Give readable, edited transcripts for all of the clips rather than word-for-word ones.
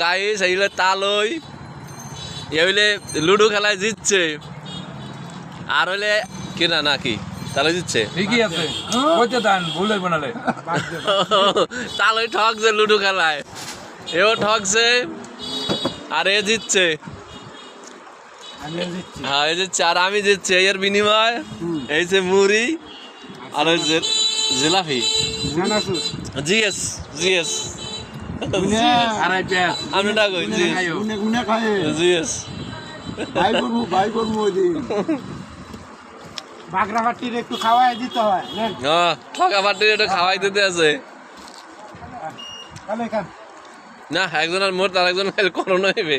guys এইগুলো তালই এ হইলে ludo খেলায় জিতছে আর হইলে কিনা নাকি তাহলে জিতছে ঠিকই আছে কইতে দেন ভুল হইব নালে তালই ঠকছে লুডো খেলায় এও ঠকছে আর এ জিতছে হ্যাঁ এই জিতছে আর আমি জিতছি এর বিনিময় এই যে মুড়ি আর ওই যে জিলাপি জিএস জিএস আমি না কই জিএস বাগরা পাটির একটু খাওয়াই দিতে হয় হ্যাঁ ঠকা পাটির একটু খাওয়াই দিতে আছে না একজনের মোট আর একজন করোনা হইবে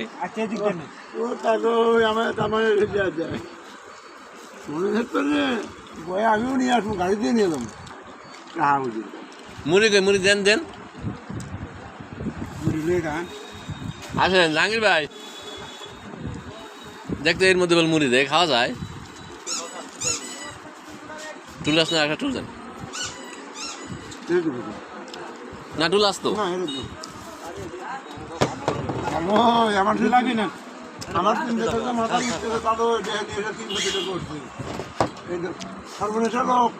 আমিও নিয়ে আসবো গাড়ি দিয়ে নিয়ে এলাম মুড়ি কই মুড়ি দেন দেন আসেন জাহাঙ্গীর ভাই দেখতে এর মধ্যে বল মুড়ি দেয় খাওয়া যায় টুল আস না একটা টুল দেন না টুল আস তো আমার লাগি না আমার মাথা সর্বনেশা লোক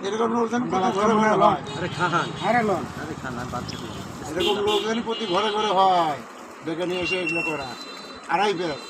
এরকম লোকজন এরকম লোকজন প্রতি ঘরে ঘরে হয় ডেকে নিয়ে এসে এগুলো করা আড়াই বেশ